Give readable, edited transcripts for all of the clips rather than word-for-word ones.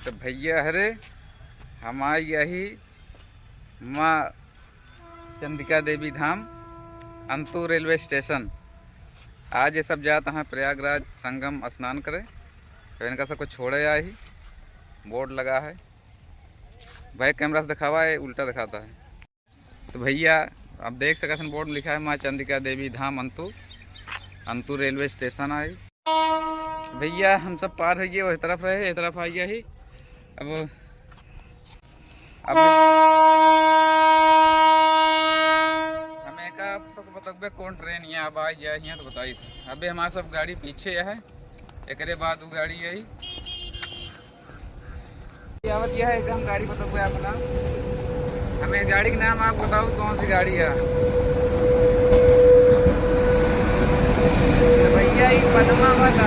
तो भैया हरे हमारे यही माँ चंदिका देवी धाम अंतु रेलवे स्टेशन। आज ये सब जाते हैं प्रयागराज संगम स्नान करे। तो इनका सबको छोड़े आ ही बोर्ड लगा है। भाई कैमरा से दिखावा है, उल्टा दिखाता है। तो भैया आप देख सकते हैं बोर्ड में लिखा है माँ चंदिका देवी धाम अंतु रेलवे स्टेशन आई। तो भैया हम सब पार है वो तरफ रहे, तरफ आइए ही। अब हमें का आप सबको बताओगे कौन ट्रेन यहाँ अब आई जाए यहाँ तो बताई। अभी हमारा सब गाड़ी पीछे है, एक बाद वो गाड़ी यही आवत यह है। हम गाड़ी बताओगे आप नाम, हमें गाड़ी का नाम आप बताओ कौन सी गाड़ी है। तो भैया ये पद्मावत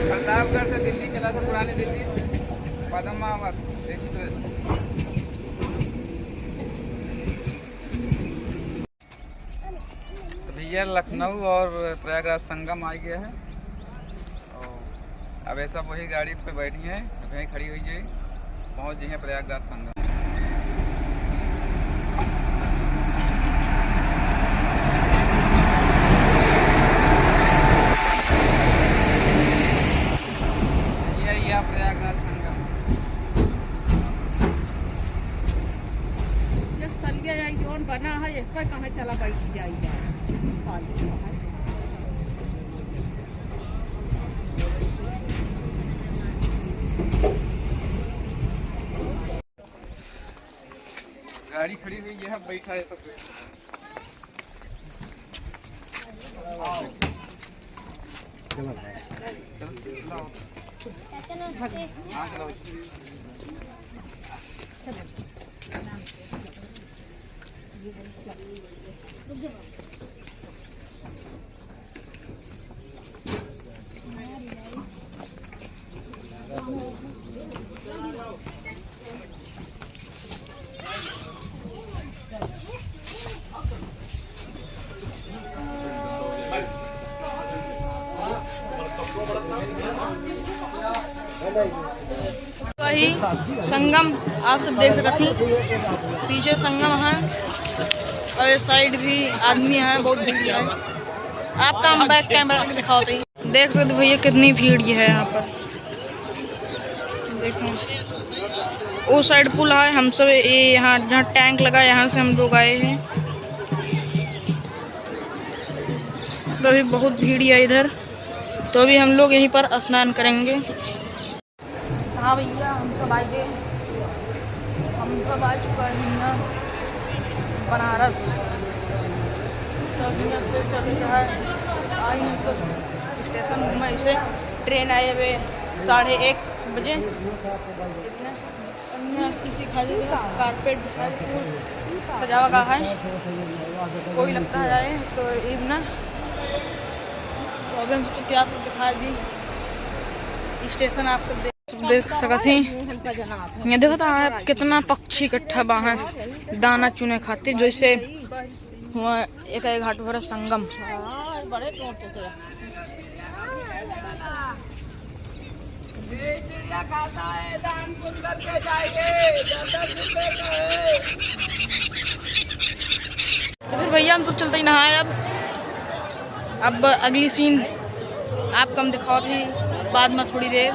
प्रतापगढ़ से दिल्ली चला था, पुरानी दिल्ली पद्मावत एक्सप्रेस। तो भैया लखनऊ और प्रयागराज संगम आ गया है। अब ऐसा वही गाड़ी पे बैठी है, वहीं खड़ी हुई है, पहुंच गई है प्रयागराज संगम। प्रयागराज संगम जब सलिया आई जोन बना है इस पर कहाँ चला बैठी जाएगी। गाड़ी खड़ी हुई है, बैठा है सब। वही संगम आप सब देख सकती, पीछे संगम है और इस साइड भी आदमी है, बहुत भीड़ है। आपका हम बैक कैमरा में दिखाओ तो देख सकते भैया कितनी भीड़ ये है यहाँ पर। देखो उस साइड पुल है, हम सब ये यहाँ जहाँ टैंक लगा है यहाँ से हम लोग आए हैं। तो अभी बहुत भीड़ है इधर, तो अभी हम लोग यहीं पर स्नान करेंगे। हाँ भैया हम सब आ गए, हम सब आ चुका है बनारस। तो अभी से चल रहा है आई तो स्टेशन घूमा। इसे ट्रेन आए हुए 1:30 बजे। किसी खाली कारपेट सजावा का है, कोई लगता है तो इतना। तो अभी हम सोचे कि आपको दिखा दी स्टेशन, आप सब देख सकते हैं। ये देखो तो कितना पक्षी इकट्ठा बाहर दाना चुने खातिर, जैसे हुआ एक घाट भरा संगम। तो फिर भैया हम सब चलते ही नहाए। अब अगली सीन आप कम दिखाओ भी बाद में थोड़ी देर।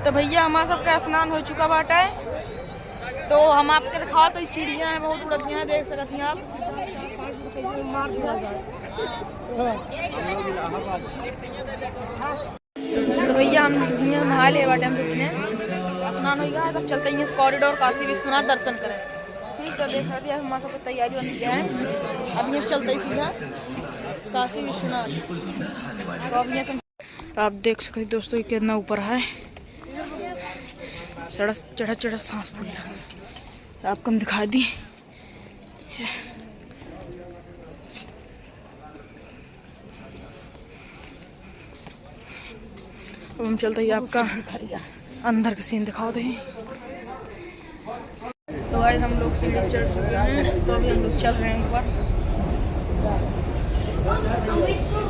तो भैया हमारा सबका स्नान हो चुका बाटा है, तो हम आपके दिखाओ तो चिड़िया हैं बहुत उड़ती हैं, देख सकते हैं आप। तो भैया हम नहा ले बाटे, हम स्नान हो गया। तब चलते हैं कॉरिडोर काशी विश्वनाथ दर्शन करें। ठीक है, देख सकते हैं हमारा सबको तैयारी बन गया है। अब ये चलते ही सीधा काशी विश्वनाथ। तो आप देख सकते दोस्तों कितना ऊपर है, सड़क चढ़ा सांस फूल रहा। आपको हम दिखा दी। अब हम चलते ही आपका अंदर का सीन दिखाओ दे। तो आज हम लोग सीढ़ी चढ़ चुके हैं, तो अभी हम लोग चल रहे हैं ऊपर।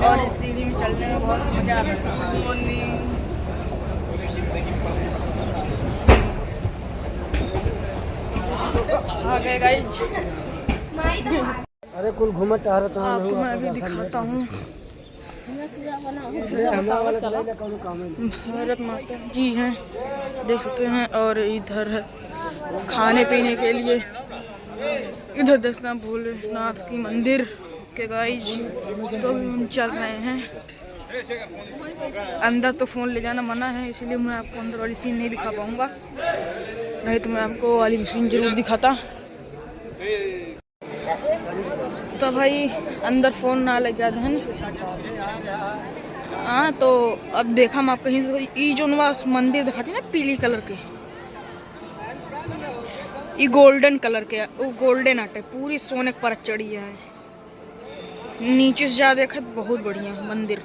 और इस सीढ़ी में चलने में बहुत मजा आता है। आ गए गाइज। अरे कुल घूमत टहरत तो आपको मैं अभी दिखाता हूँ। भारत माता जी हैं, देख सकते हैं। और इधर है खाने पीने के लिए, इधर देखना भोलेनाथ की मंदिर के गाइज। तो हम चल रहे हैं अंदर। तो फ़ोन ले जाना मना है, इसलिए मैं आपको अंदर वाली सीन नहीं दिखा पाऊँगा, नहीं तो मैं आपको वाली सीन जरूर दिखाता। तो भाई अंदर फ़ोन ना ले जाते हैं। हाँ तो अब देखा हम आप कहीं से ई जो मंदिर दिखाते हैं ना पीली कलर के, ये गोल्डन कलर के, वो गोल्डन आटे पूरी सोने पर चढ़ी है। नीचे से जा देखा बहुत बढ़िया मंदिर।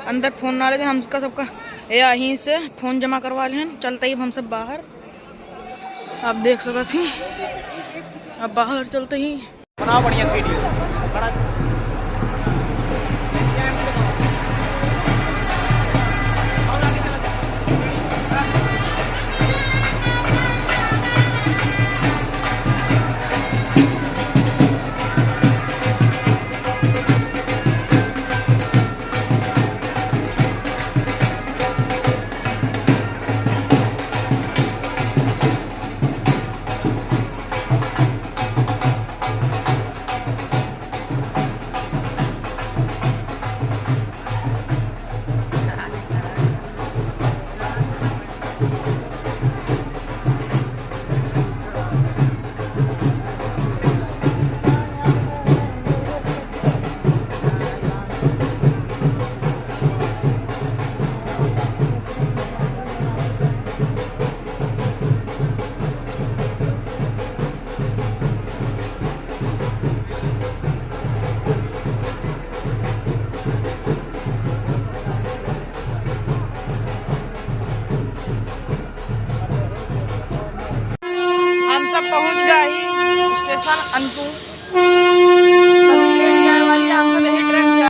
अंदर फ़ोन ना लेते हम सबका यहीं से फ़ोन जमा करवा लें। चलते ही हम सब बाहर, आप देख सकते थी। अब बाहर चलते ही बनाओ बढ़िया वीडियो। पहुंच गए स्टेशन अंतु।